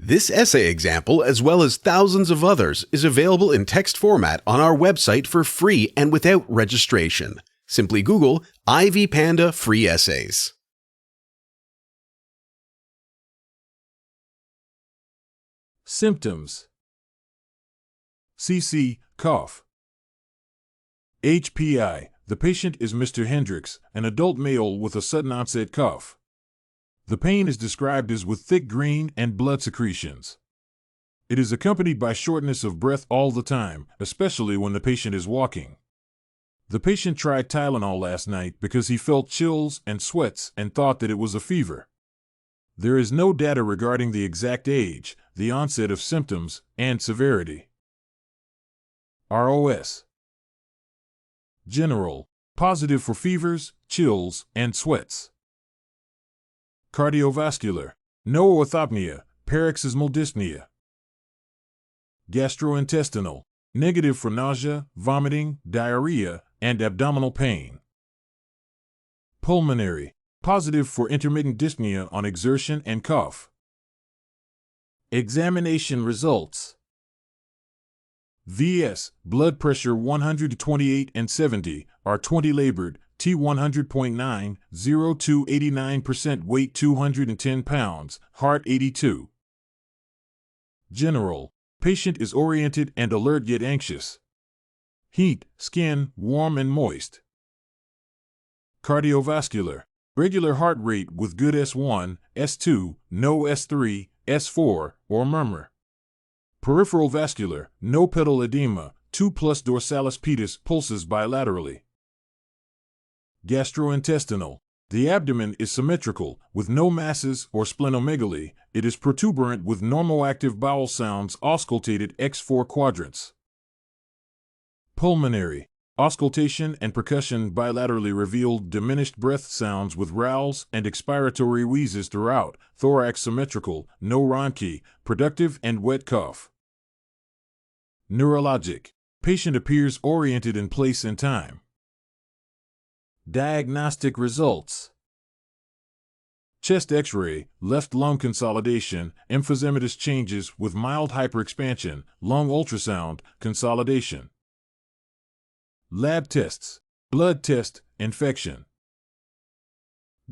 This essay example, as well as thousands of others, is available in text format on our website for free and without registration. Simply Google IV Panda Free Essays. Symptoms. CC, cough. HPI, the patient is Mr. Hendricks, an adult male with a sudden onset cough. The pain is described as with thick green and blood secretions. It is accompanied by shortness of breath all the time, especially when the patient is walking. The patient tried Tylenol last night because he felt chills and sweats and thought that it was a fever. There is no data regarding the exact age, the onset of symptoms, and severity. ROS. General, positive for fevers, chills, and sweats. Cardiovascular, no orthopnea, paroxysmal dyspnea. Gastrointestinal, negative for nausea, vomiting, diarrhea, and abdominal pain. Pulmonary, positive for intermittent dyspnea on exertion and cough. Examination results. VS, blood pressure 128 and 70, R20 labored, T 100.9, 02 89%, weight 210 pounds, heart 82. General, patient is oriented and alert yet anxious. Heat, skin, warm and moist. Cardiovascular, regular heart rate with good S1, S2, no S3, S4, or murmur. Peripheral vascular, no pedal edema, 2 plus dorsalis pedis pulses bilaterally. Gastrointestinal, the abdomen is symmetrical, with no masses or splenomegaly. It is protuberant with normoactive bowel sounds auscultated X4 quadrants. Pulmonary, auscultation and percussion bilaterally revealed diminished breath sounds with rales and expiratory wheezes throughout, thorax symmetrical, no rhonchi, productive and wet cough. Neurologic, patient appears oriented in place and time. Diagnostic results. Chest X-ray, left lung consolidation, emphysematous changes with mild hyperexpansion, lung ultrasound, consolidation. Lab tests, blood test, infection.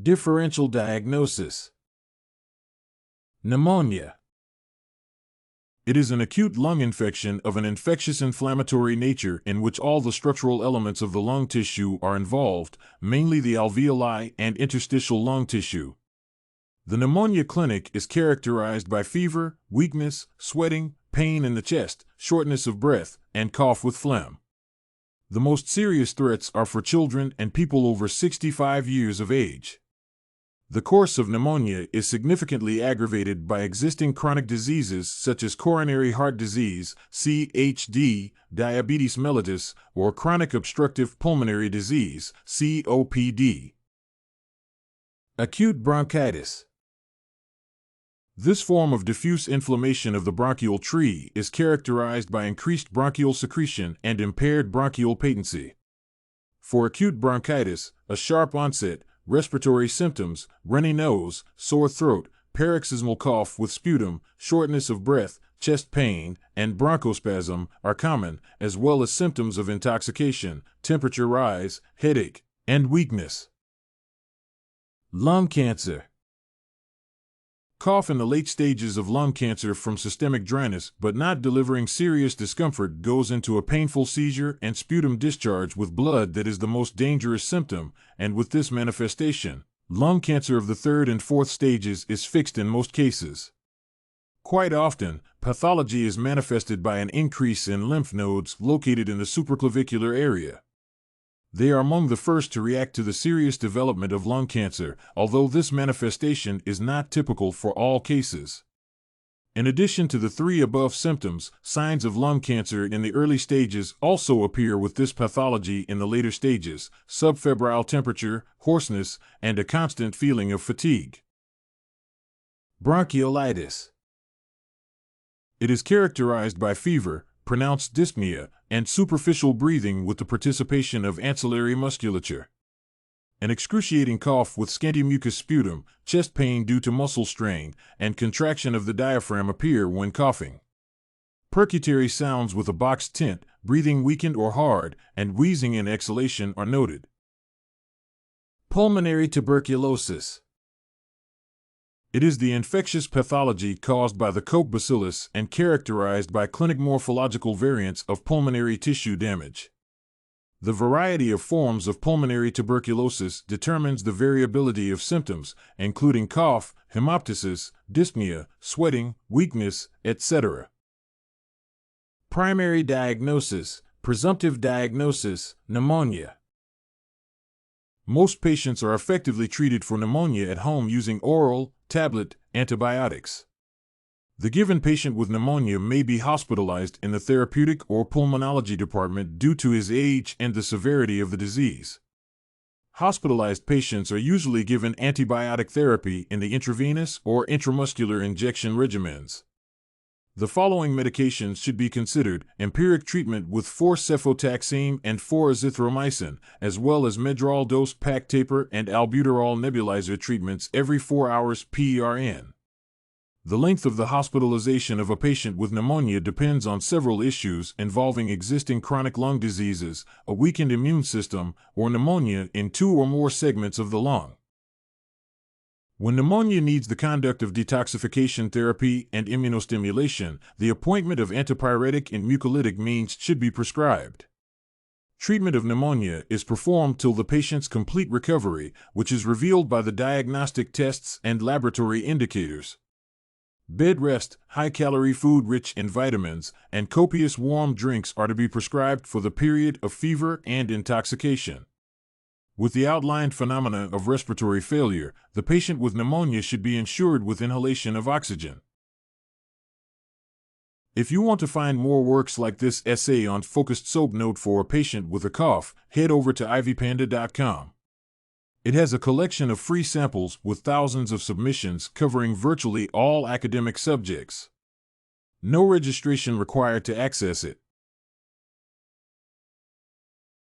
Differential diagnosis. Pneumonia. It is an acute lung infection of an infectious inflammatory nature in which all the structural elements of the lung tissue are involved, mainly the alveoli and interstitial lung tissue. The pneumonia clinic is characterized by fever, weakness, sweating, pain in the chest, shortness of breath, and cough with phlegm. The most serious threats are for children and people over 65 years of age. The course of pneumonia is significantly aggravated by existing chronic diseases such as coronary heart disease, CHD, diabetes mellitus, or chronic obstructive pulmonary disease, COPD. Acute bronchitis. This form of diffuse inflammation of the bronchial tree is characterized by increased bronchial secretion and impaired bronchial patency. For acute bronchitis, a sharp onset, respiratory symptoms, runny nose, sore throat, paroxysmal cough with sputum, shortness of breath, chest pain, and bronchospasm are common, as well as symptoms of intoxication, temperature rise, headache, and weakness. Lung cancer. Cough in the late stages of lung cancer from systemic dryness but not delivering serious discomfort goes into a painful seizure and sputum discharge with blood that is the most dangerous symptom, and with this manifestation, lung cancer of the third and fourth stages is fixed in most cases. Quite often, pathology is manifested by an increase in lymph nodes located in the supraclavicular area. They are among the first to react to the serious development of lung cancer, although this manifestation is not typical for all cases. In addition to the three above symptoms, signs of lung cancer in the early stages also appear with this pathology in the later stages: subfebrile temperature, hoarseness, and a constant feeling of fatigue. Bronchiolitis. It is characterized by fever, pronounced dyspnea, and superficial breathing with the participation of ancillary musculature. An excruciating cough with scanty mucus sputum, chest pain due to muscle strain, and contraction of the diaphragm appear when coughing. Percutatory sounds with a boxed tint, breathing weakened or hard, and wheezing in exhalation are noted. Pulmonary tuberculosis. It is the infectious pathology caused by the Koch bacillus and characterized by clinic morphological variants of pulmonary tissue damage. The variety of forms of pulmonary tuberculosis determines the variability of symptoms, including cough, hemoptysis, dyspnea, sweating, weakness, etc. Primary diagnosis, presumptive diagnosis, pneumonia. Most patients are effectively treated for pneumonia at home using oral, tablet, antibiotics. The given patient with pneumonia may be hospitalized in the therapeutic or pulmonology department due to his age and the severity of the disease. Hospitalized patients are usually given antibiotic therapy in the intravenous or intramuscular injection regimens. The following medications should be considered: empiric treatment with 4-cefotaxime and 4-azithromycin, as well as Medrol dose pack taper and albuterol nebulizer treatments every 4 hours PRN. The length of the hospitalization of a patient with pneumonia depends on several issues involving existing chronic lung diseases, a weakened immune system, or pneumonia in 2 or more segments of the lung. When pneumonia needs the conduct of detoxification therapy and immunostimulation, the appointment of antipyretic and mucolytic means should be prescribed. Treatment of pneumonia is performed till the patient's complete recovery, which is revealed by the diagnostic tests and laboratory indicators. Bed rest, high-calorie food rich in vitamins, and copious warm drinks are to be prescribed for the period of fever and intoxication. With the outlined phenomena of respiratory failure, the patient with pneumonia should be insured with inhalation of oxygen. If you want to find more works like this essay on focused soap note for a patient with a cough, head over to ivpanda.com. It has a collection of free samples with thousands of submissions covering virtually all academic subjects. No registration required to access it.